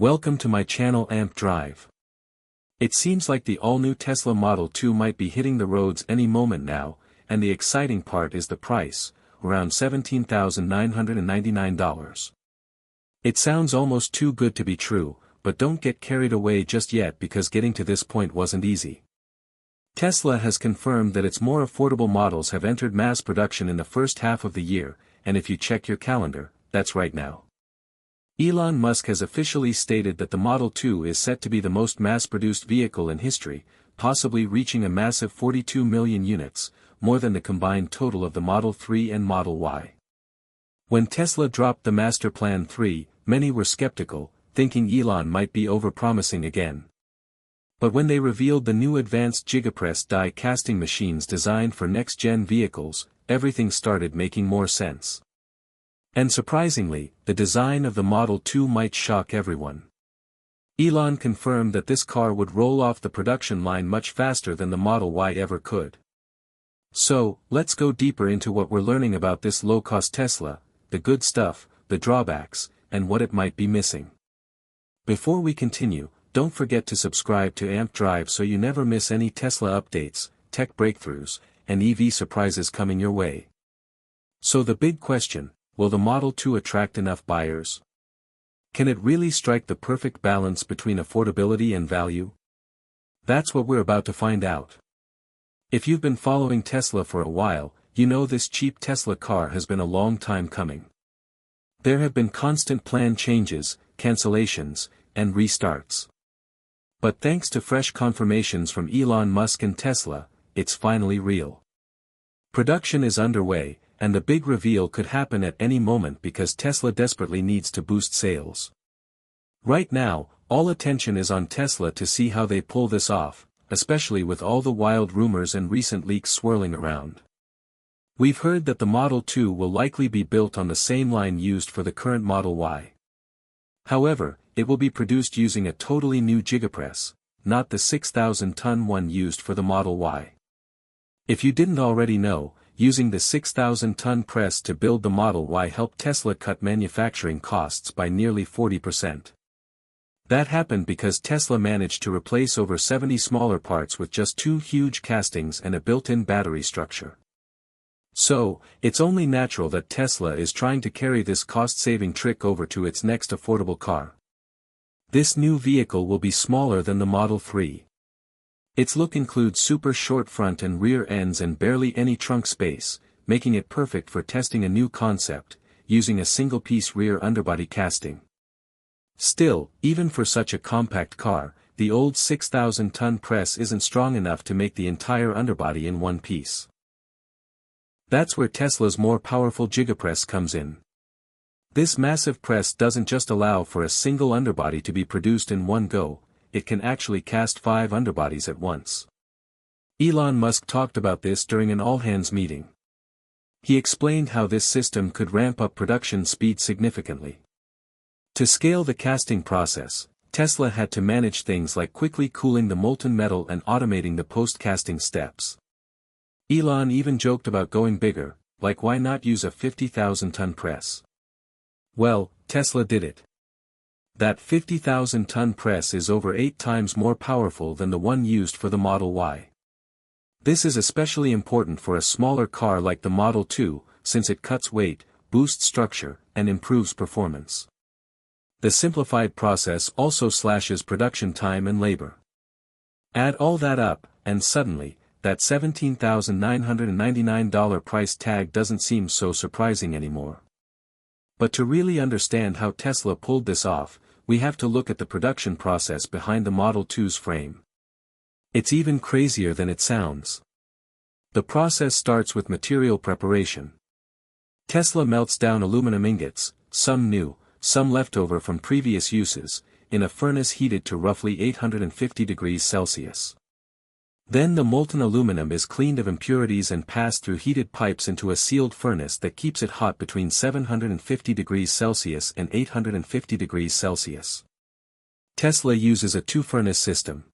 Welcome to my channel Amp Drive. It seems like the all-new Tesla Model 2 might be hitting the roads any moment now, and the exciting part is the price, around $17,999. It sounds almost too good to be true, but don't get carried away just yet because getting to this point wasn't easy. Tesla has confirmed that its more affordable models have entered mass production in the first half of the year, and if you check your calendar, that's right now. Elon Musk has officially stated that the Model 2 is set to be the most mass-produced vehicle in history, possibly reaching a massive 42 million units, more than the combined total of the Model 3 and Model Y. When Tesla dropped the Master Plan 3, many were skeptical, thinking Elon might be overpromising again. But when they revealed the new advanced Gigapress die casting machines designed for next-gen vehicles, everything started making more sense. And surprisingly, the design of the Model 2 might shock everyone. Elon confirmed that this car would roll off the production line much faster than the Model Y ever could. So, let's go deeper into what we're learning about this low-cost Tesla, the good stuff, the drawbacks, and what it might be missing. Before we continue, don't forget to subscribe to Amp Drive so you never miss any Tesla updates, tech breakthroughs, and EV surprises coming your way. So the big question: will the Model 2 attract enough buyers? Can it really strike the perfect balance between affordability and value? That's what we're about to find out. If you've been following Tesla for a while, you know this cheap Tesla car has been a long time coming. There have been constant plan changes, cancellations, and restarts. But thanks to fresh confirmations from Elon Musk and Tesla, it's finally real. Production is underway, and the big reveal could happen at any moment because Tesla desperately needs to boost sales. Right now, all attention is on Tesla to see how they pull this off, especially with all the wild rumors and recent leaks swirling around. We've heard that the Model 2 will likely be built on the same line used for the current Model Y. However, it will be produced using a totally new Gigapress, not the 6,000-ton one used for the Model Y. If you didn't already know, using the 6,000-ton press to build the Model Y helped Tesla cut manufacturing costs by nearly 40%. That happened because Tesla managed to replace over 70 smaller parts with just 2 huge castings and a built-in battery structure. So, it's only natural that Tesla is trying to carry this cost-saving trick over to its next affordable car. This new vehicle will be smaller than the Model 3. Its look includes super short front and rear ends and barely any trunk space, making it perfect for testing a new concept, using a single-piece rear underbody casting. Still, even for such a compact car, the old 6,000-ton press isn't strong enough to make the entire underbody in one piece. That's where Tesla's more powerful Gigapress comes in. This massive press doesn't just allow for a single underbody to be produced in one go, it can actually cast 5 underbodies at once. Elon Musk talked about this during an all-hands meeting. He explained how this system could ramp up production speed significantly. To scale the casting process, Tesla had to manage things like quickly cooling the molten metal and automating the post-casting steps. Elon even joked about going bigger, like why not use a 50,000-ton press? Well, Tesla did it. That 50,000-ton press is over 8 times more powerful than the one used for the Model Y. This is especially important for a smaller car like the Model 2, since it cuts weight, boosts structure, and improves performance. The simplified process also slashes production time and labor. Add all that up, and suddenly, that $17,999 price tag doesn't seem so surprising anymore. But to really understand how Tesla pulled this off, we have to look at the production process behind the Model 2's frame. It's even crazier than it sounds. The process starts with material preparation. Tesla melts down aluminum ingots, some new, some leftover from previous uses, in a furnace heated to roughly 850 degrees Celsius. Then the molten aluminum is cleaned of impurities and passed through heated pipes into a sealed furnace that keeps it hot between 750 degrees Celsius and 850 degrees Celsius. Tesla uses a 2-furnace system.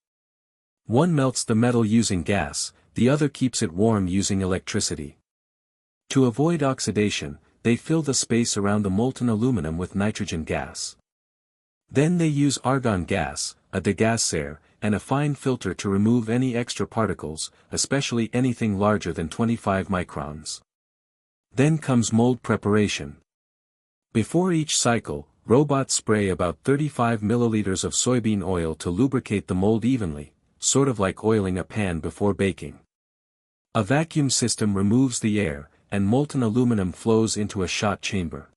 One melts the metal using gas, the other keeps it warm using electricity. To avoid oxidation, they fill the space around the molten aluminum with nitrogen gas. Then they use argon gas, a degasser, and a fine filter to remove any extra particles, especially anything larger than 25 microns. Then comes mold preparation. Before each cycle, robots spray about 35 milliliters of soybean oil to lubricate the mold evenly, sort of like oiling a pan before baking. A vacuum system removes the air, and molten aluminum flows into a shot chamber.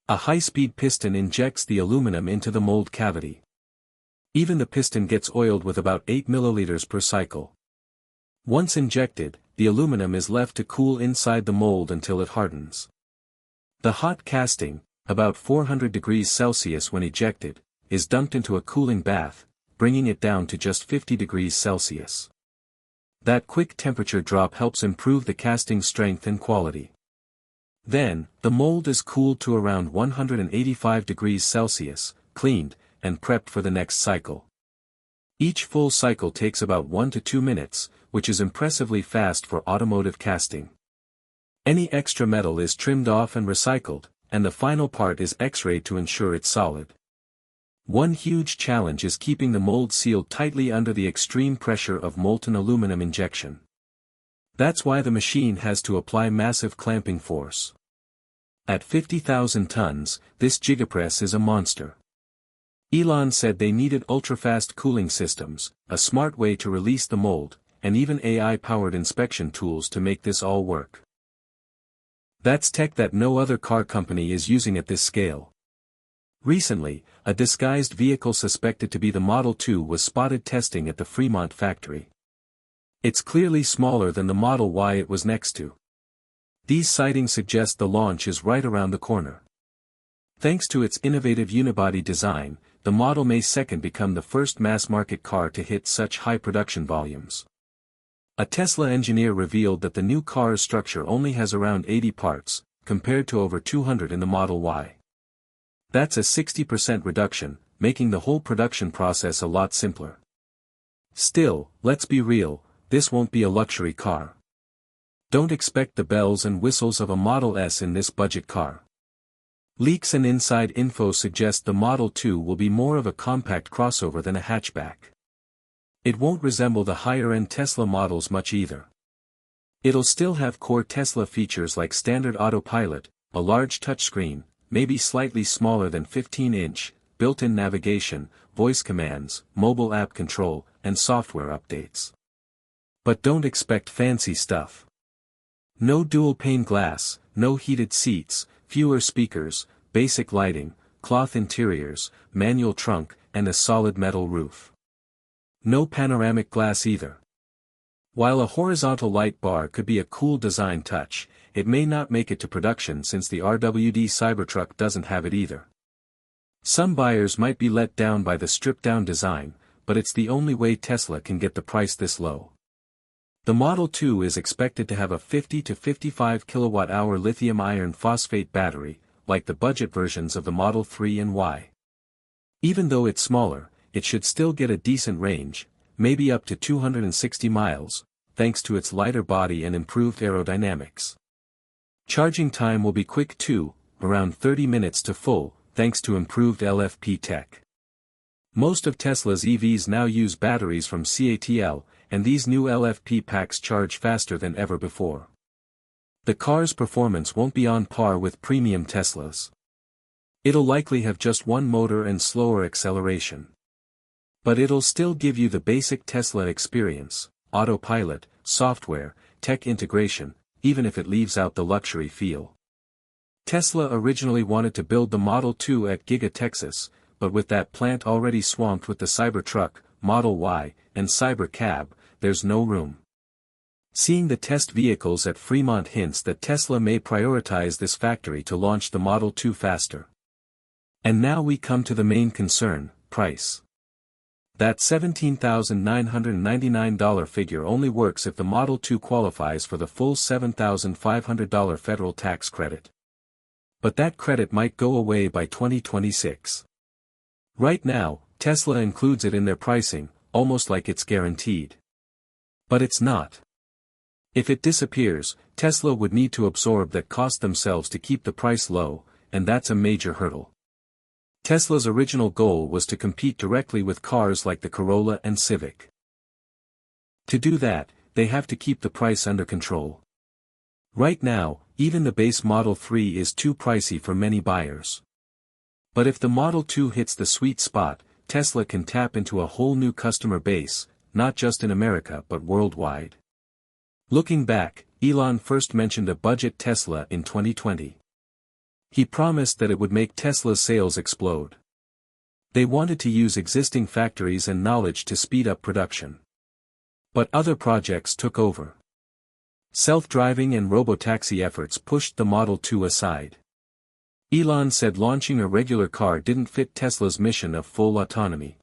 A high-speed piston injects the aluminum into the mold cavity. Even the piston gets oiled with about 8 milliliters per cycle. Once injected, the aluminum is left to cool inside the mold until it hardens. The hot casting, about 400 degrees Celsius when ejected, is dumped into a cooling bath, bringing it down to just 50 degrees Celsius. That quick temperature drop helps improve the casting strength and quality. Then, the mold is cooled to around 185 degrees Celsius, cleaned, and prepped for the next cycle. Each full cycle takes about 1 to 2 minutes, which is impressively fast for automotive casting. Any extra metal is trimmed off and recycled, and the final part is X-rayed to ensure it's solid. One huge challenge is keeping the mold sealed tightly under the extreme pressure of molten aluminum injection. That's why the machine has to apply massive clamping force. At 50,000 tons, this Gigapress is a monster. Elon said they needed ultra-fast cooling systems, a smart way to release the mold, and even AI-powered inspection tools to make this all work. That's tech that no other car company is using at this scale. Recently, a disguised vehicle suspected to be the Model 2 was spotted testing at the Fremont factory. It's clearly smaller than the Model Y it was next to. These sightings suggest the launch is right around the corner. Thanks to its innovative unibody design, the Model May 2 become the first mass-market car to hit such high production volumes. A Tesla engineer revealed that the new car's structure only has around 80 parts, compared to over 200 in the Model Y. That's a 60% reduction, making the whole production process a lot simpler. Still, let's be real, this won't be a luxury car. Don't expect the bells and whistles of a Model S in this budget car. Leaks and inside info suggest the Model 2 will be more of a compact crossover than a hatchback. It won't resemble the higher-end Tesla models much either. It'll still have core Tesla features like standard Autopilot, a large touchscreen, maybe slightly smaller than 15-inch, built-in navigation, voice commands, mobile app control, and software updates. But don't expect fancy stuff. No dual-pane glass, no heated seats, fewer speakers, basic lighting, cloth interiors, manual trunk, and a solid metal roof. No panoramic glass either. While a horizontal light bar could be a cool design touch, it may not make it to production since the RWD Cybertruck doesn't have it either. Some buyers might be let down by the stripped-down design, but it's the only way Tesla can get the price this low. The Model 2 is expected to have a 50 to 55 kilowatt-hour lithium iron phosphate battery, like the budget versions of the Model 3 and Y. Even though it's smaller, it should still get a decent range, maybe up to 260 miles, thanks to its lighter body and improved aerodynamics. Charging time will be quick too, around 30 minutes to full, thanks to improved LFP tech. Most of Tesla's EVs now use batteries from CATL, and these new LFP packs charge faster than ever before. The car's performance won't be on par with premium Teslas. It'll likely have just one motor and slower acceleration. But it'll still give you the basic Tesla experience, autopilot, software, tech integration, even if it leaves out the luxury feel. Tesla originally wanted to build the Model 2 at Giga Texas, but with that plant already swamped with the Cybertruck, Model Y, and Cybercab, there's no room. Seeing the test vehicles at Fremont hints that Tesla may prioritize this factory to launch the Model 2 faster. And now we come to the main concern, price. That $17,999 figure only works if the Model 2 qualifies for the full $7,500 federal tax credit. But that credit might go away by 2026. Right now, Tesla includes it in their pricing, almost like it's guaranteed. But it's not. If it disappears, Tesla would need to absorb that cost themselves to keep the price low, and that's a major hurdle. Tesla's original goal was to compete directly with cars like the Corolla and Civic. To do that, they have to keep the price under control. Right now, even the base Model 3 is too pricey for many buyers. But if the Model 2 hits the sweet spot, Tesla can tap into a whole new customer base, not just in America but worldwide. Looking back, Elon first mentioned a budget Tesla in 2020. He promised that it would make Tesla's sales explode. They wanted to use existing factories and knowledge to speed up production. But other projects took over. Self-driving and robotaxi efforts pushed the Model 2 aside. Elon said launching a regular car didn't fit Tesla's mission of full autonomy.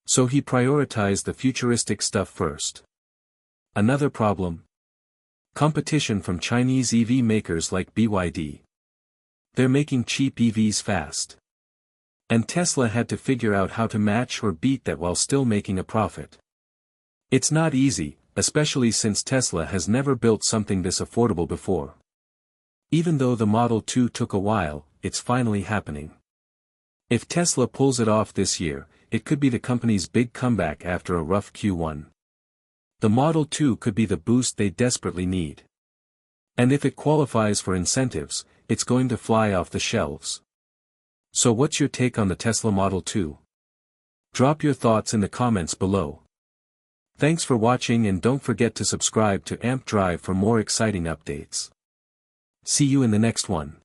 So he prioritized the futuristic stuff first. Another problem? Competition from Chinese EV makers like BYD. They're making cheap EVs fast. And Tesla had to figure out how to match or beat that while still making a profit. It's not easy, especially since Tesla has never built something this affordable before. Even though the Model 2 took a while, it's finally happening. If Tesla pulls it off this year, it could be the company's big comeback after a rough Q1. The Model 2 could be the boost they desperately need. And if it qualifies for incentives, it's going to fly off the shelves. So what's your take on the Tesla Model 2? Drop your thoughts in the comments below. Thanks for watching and don't forget to subscribe to AMP Drive for more exciting updates. See you in the next one.